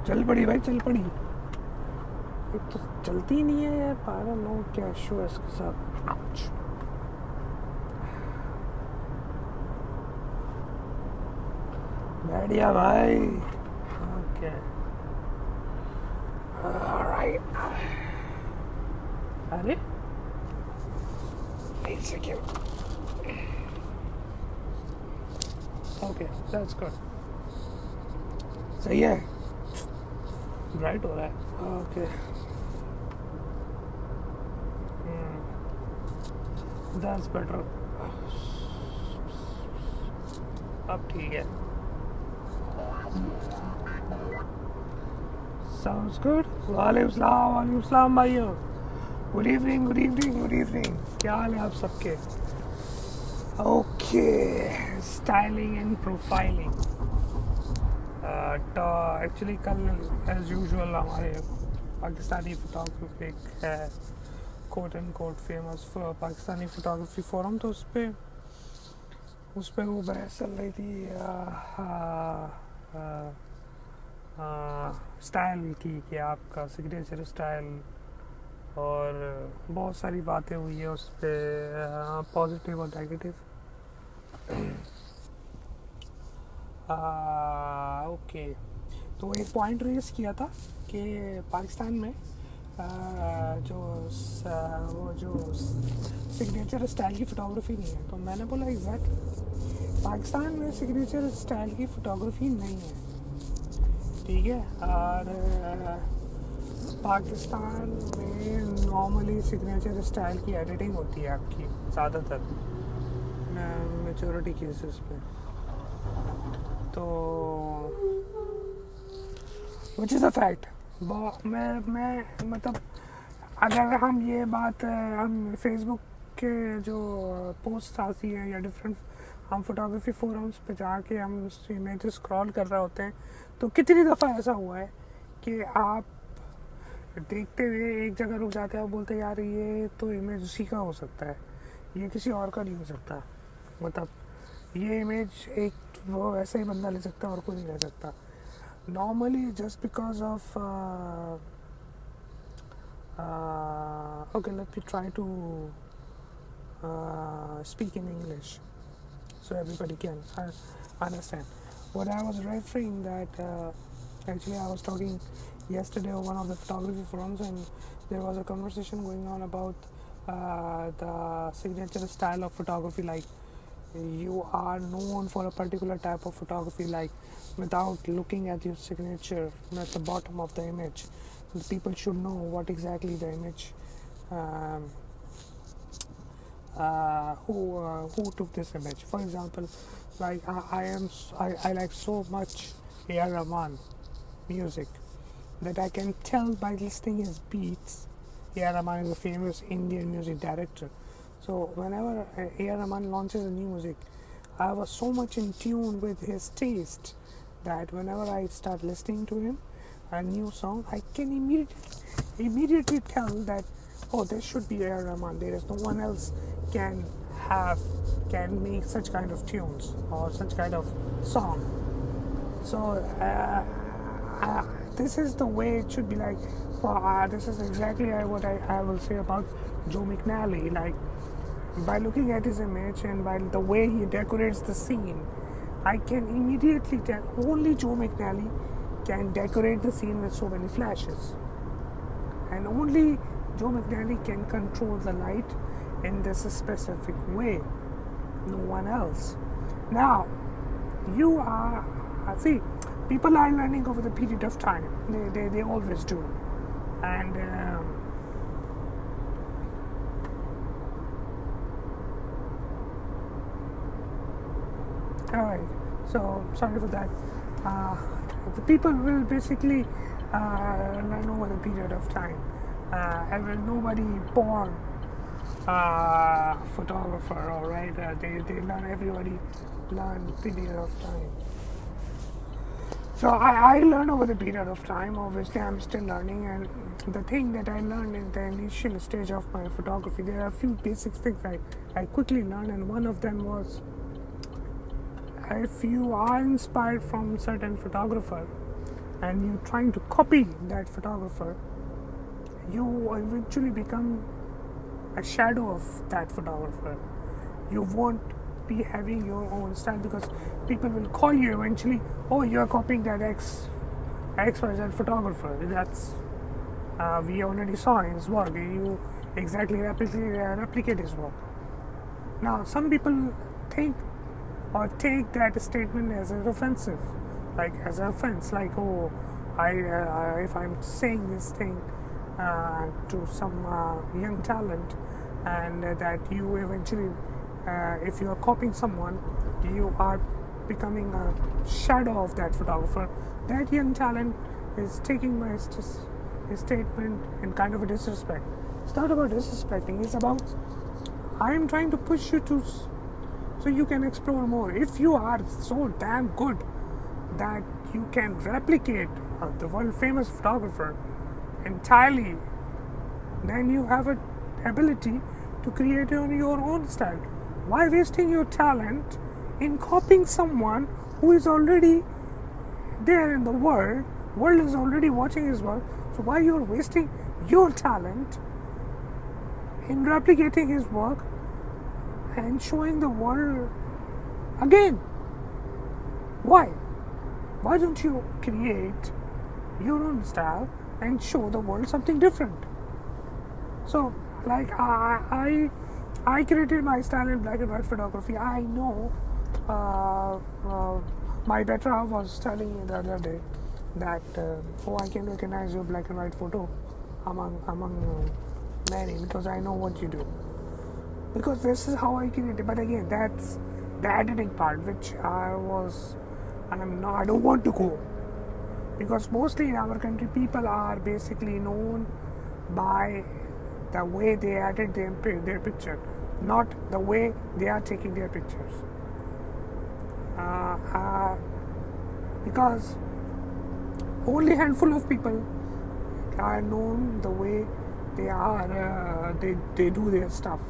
चल पड़ी भाई, चल पड़ी। एक तो चलती ही नहीं है यार, पारा नो क्या इशू है इसके साथ। Ouch. बढ़िया भाई। Okay alright. अरे एक सेकेंड। Okay that's good. सही है, ब्राइट हो रहा है। Okay that's better. अब ठीक है। Sounds good. वालेकुम सलाम भाइयों। Good evening, good evening, good evening. क्या हाल है आप सबके? Okay, styling and profiling. तो एक्चुअली कल एज यूजुअल हमारे पाकिस्तानी फोटोग्राफी एक है quote and quote famous Pakistani photography forum, तो उस पर वो बहस चल रही थी स्टाइल की, कि आपका सिग्नेचर स्टाइल, और बहुत सारी बातें हुई है उस पर, पॉजिटिव और नेगेटिव। ओके, तो एक पॉइंट रेस किया था कि पाकिस्तान में वो जो सिग्नेचर स्टाइल की फ़ोटोग्राफी नहीं है। तो मैंने बोला एग्जैक्ट पाकिस्तान में सिग्नेचर स्टाइल की फ़ोटोग्राफी नहीं है, ठीक है। और पाकिस्तान में नॉर्मली सिग्नेचर स्टाइल की एडिटिंग होती है आपकी ज़्यादातर मेजॉरिटी केसेस पे, तो विच इज़ अ फैक्ट। मैं मतलब अगर हम ये बात हम फेसबुक के जो पोस्ट आती है या डिफरेंट हम फोटोग्राफी फोरम्स पे जाके हम उस इमेज स्क्रॉल कर रहे होते हैं, तो कितनी दफ़ा ऐसा हुआ है कि आप देखते हुए एक जगह रुक जाते हैं और बोलते हैं यार ये तो इमेज उसी का हो सकता है, ये किसी और का नहीं हो सकता। मतलब ये इमेज एक वो ऐसा ही बंदा ले सकता है और कोई नहीं ले सकता। Normally just because of okay, let me try to speak in English so everybody can understand what I was referring. That actually I was talking yesterday on one of the photography forums, and there was a conversation going on about the signature style of photography. Like you are known for a particular type of photography, like without looking at your signature at the bottom of the image, the people should know what exactly the image who took this image. For example, like I like so much A.R. Rahman music that I can tell by listening his beats. A.R. Rahman is a famous Indian music director. So whenever A.R. Rahman launches a new music, I was so much in tune with his taste that whenever I start listening to him, a new song, I can immediately tell that, oh, this should be A.R. Rahman. There is no one else can make such kind of tunes or such kind of song. So this is the way it should be. Like this is exactly what I will say about Joe McNally. Like by looking at his image and by the way he decorates the scene, I can immediately tell only Joe McNally can decorate the scene with so many flashes, and only Joe McNally can control the light in this specific way, no one else. Now you are see, people are learning over the period of time. They always do. And alright, so sorry for that. The people will basically learn over the period of time. And nobody born photographer, alright? They learn, everybody learn period of time. So I learned over the period of time. Obviously, I'm still learning, and the thing that I learned in the initial stage of my photography, there are a few basic things I quickly learned, and one of them was, if you are inspired from certain photographer, and you're trying to copy that photographer, you eventually become a shadow of that photographer. You won't be having your own style because people will call you eventually, oh, you're copying that XYZ photographer. That's we already saw his work. You exactly replicate his work. Now, some people think or take that statement as an offensive, like as an offense, like, oh, if I'm saying this thing to some young talent, and that you eventually, if you are copying someone, you are becoming a shadow of that photographer. That young talent is taking my statement in kind of a disrespect. It's not about disrespecting, it's about I am trying to push you to so you can explore more. If you are so damn good that you can replicate the world famous photographer entirely, then you have an ability to create your own style. Why wasting your talent in copying someone who is already there in the world? World is already watching his work. So why you're wasting your talent in replicating his work and showing the world again? Why? Why don't you create your own style and show the world something different? So, like I created my style in black and white photography. I know my better half was telling me the other day that oh, I can recognize your black and white photo among many because I know what you do. Because this is how I created. But again, that's the editing part, which I don't want to go, because mostly in our country people are basically known by the way they edit their picture, not the way they are taking their pictures. Because only handful of people are known the way they are. They do their stuff.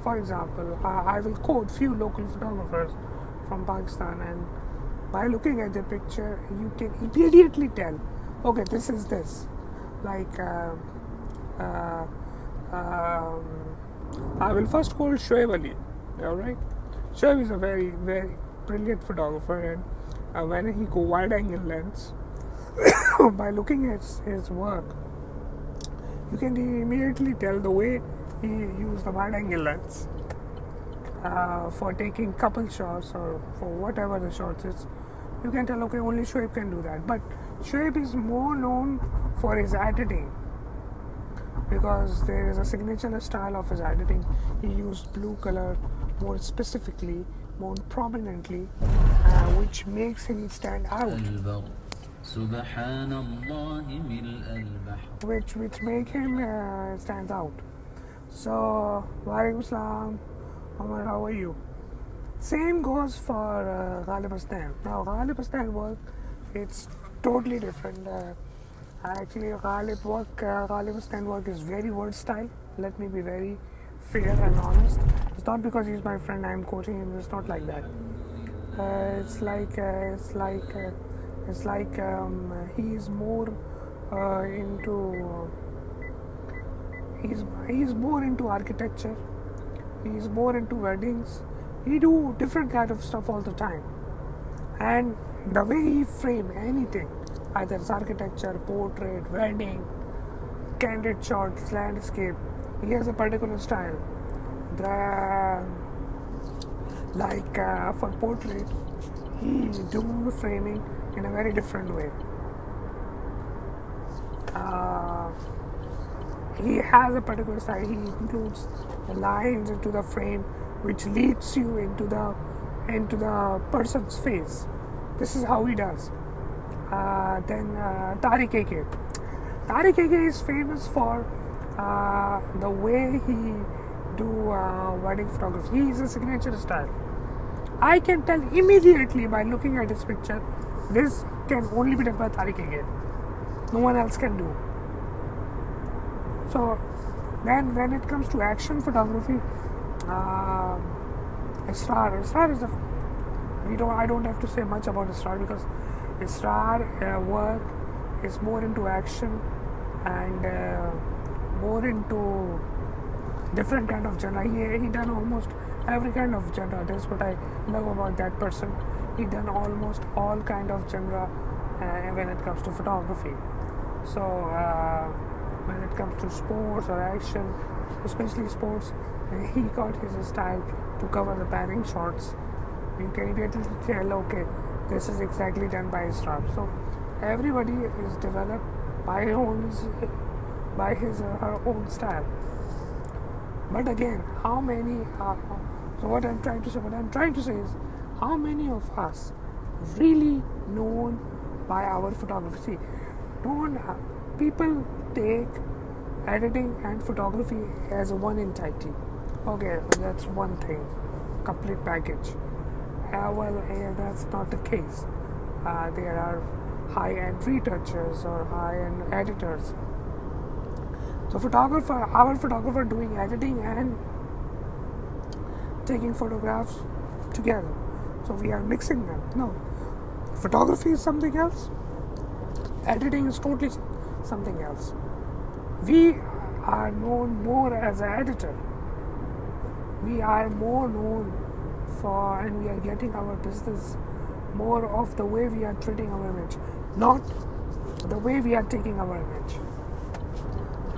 For example, I will quote few local photographers from Pakistan, and by looking at the picture, you can immediately tell, okay, this is this. Like, I will first quote Shoaib Ali. All right, Shoaib is a very, very brilliant photographer, and when he go wide-angle lens, by looking at his work, you can immediately tell the way he used the wide-angle lens for taking couple shots or for whatever the shots is. You can tell, okay, only Shoaib can do that. But Shoaib is more known for his editing, because there is a signature style of his editing. He used blue color more specifically, more prominently, which makes him stand out. Which make him stand out. So, Walaikum Assalam, Omar, how are you? Same goes for Ghalib Astan. Now, Ghalib Astan work, it's totally different. Actually, Ghalib Astan work is very versatile. Let me be very fair and honest. It's not because he's my friend I'm quoting him. It's not like that. It's like he's more into. He's more into architecture. He's more into weddings. He do different kind of stuff all the time. And the way he frame anything, either it's architecture, portrait, wedding, candid shots, landscape, he has a particular style. For portrait, he do framing in a very different way. He has a particular style. He includes the lines into the frame, which leads you into the person's face. This is how he does. Then Tariq AK. Tariq AK is famous for the way he do wedding photography. He is a signature style. I can tell immediately by looking at his picture, this can only be done by Tariq AK. No one else can do. So then when it comes to action photography, Israr is I don't have to say much about Israr, because Israr work is more into action and more into different kind of genre. He done almost every kind of genre. That's what I love about that person. He done almost all kind of genre when it comes to photography. So when it comes to sports or action, especially sports, he got his style to cover the panning shots. You can immediately tell, okay, this is exactly done by Israr. So everybody is developed by his or her own style. But again, how many so what I'm trying to say is, how many of us really known by our photography? See, people take editing and photography as one entity. Okay, that's one thing, complete package. That's not the case. There are high-end retouchers or high-end editors. So our photographer doing editing and taking photographs together. So we are mixing them. No, photography is something else. Editing is totally something else. We are known more as an editor. We are more known for, and we are getting our business more of the way we are treating our image, not the way we are taking our image.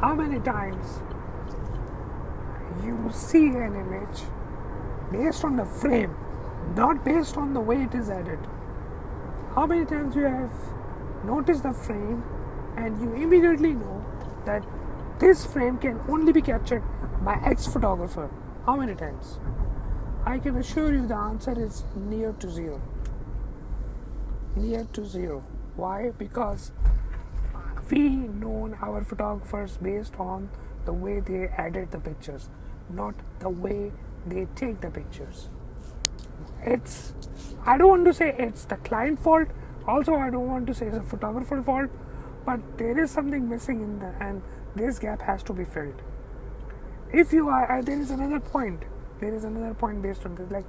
How many times you see an image based on the frame, not based on the way it is edited? How many times you have noticed the frame and you immediately know that this frame can only be captured by X photographer? How many times? I can assure you the answer is near to zero. Near to zero. Why? Because we know our photographers based on the way they edit the pictures, not the way they take the pictures. I don't want to say it's the client fault. Also, I don't want to say it's a photographer fault. But there is something missing in there, and this gap has to be filled. If you are, there is another point. There is another point based on this. Like,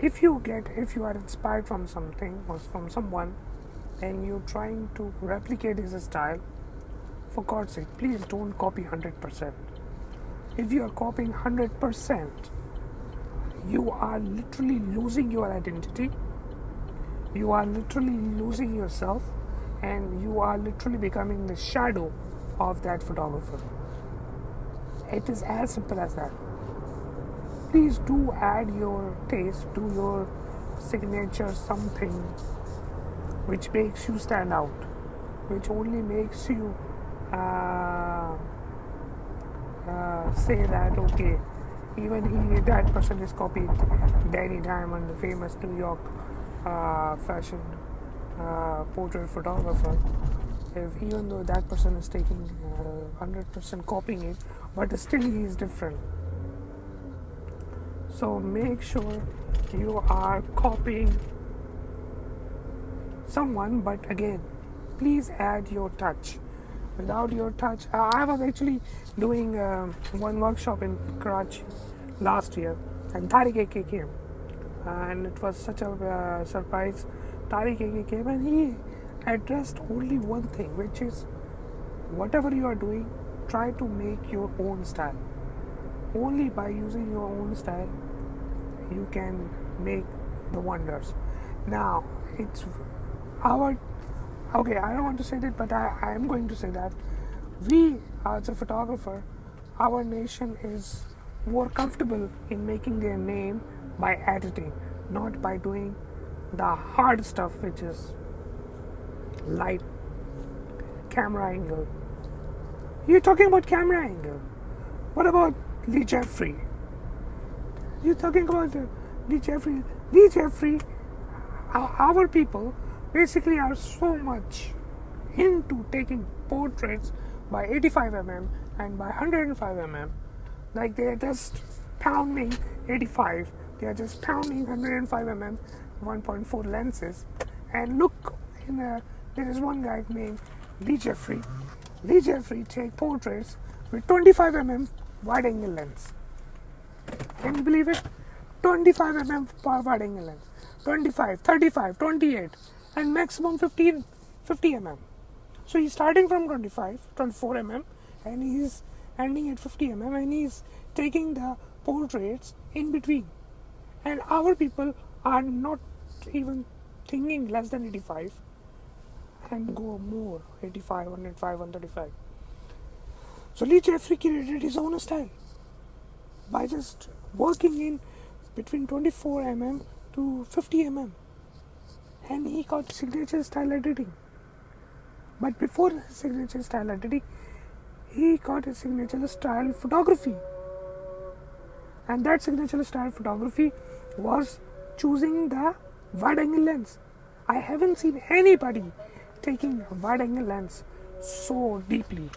if you are inspired from something or from someone, and you're trying to replicate his style, for God's sake, please don't copy 100%. If you are copying 100%, you are literally losing your identity. You are literally losing yourself, and you are literally becoming the shadow of that photographer. It is as simple as that. Please do add your taste, do your signature, something which makes you stand out, which only makes you say that, okay, even that person is copied Danny Diamond, the famous New York fashion portrait photographer. Even though that person is taking 100% copying it, but still he is different. So make sure you are copying someone, but again, please add your touch. Without your touch, I was actually doing one workshop in Karachi last year, and Tariq AK came, and it was such a surprise. Tariq AK came and he addressed only one thing, which is whatever you are doing, try to make your own style. Only by using your own style you can make the wonders. Now it's our okay, I don't want to say that, but I am going to say that we as a photographer, our nation is more comfortable in making their name by editing, not by doing the hard stuff, which is light, camera angle. You're talking about camera angle. What about Lee Jeffrey? You're talking about Lee Jeffrey. Lee Jeffrey, our people basically are so much into taking portraits by 85mm and by 105mm. Like they are just pounding 85, they are just pounding 105mm 1.4 lenses. And look, there is one guy named Lee Jeffrey. Lee Jeffrey take portraits with 25mm wide angle lens. Can you believe it? 25mm wide angle lens. 25, 35, 28. and maximum 50 mm. So he's starting from 24 mm, and he's ending at 50 mm, and he's taking the portraits in between. And our people are not even thinking less than 85 and go more, 85, 105, 135. So Lee Jeffrey created his own style by just working in between 24 mm to 50 mm, and he got signature style editing. But before his signature style editing, he got his signature style photography, and that signature style photography was choosing the wide angle lens. I haven't seen anybody taking a wide angle lens so deeply.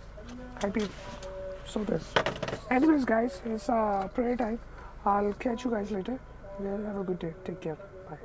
I mean, so this. Anyways, guys, it's prayer time. I'll catch you guys later. Have a good day. Take care. Bye.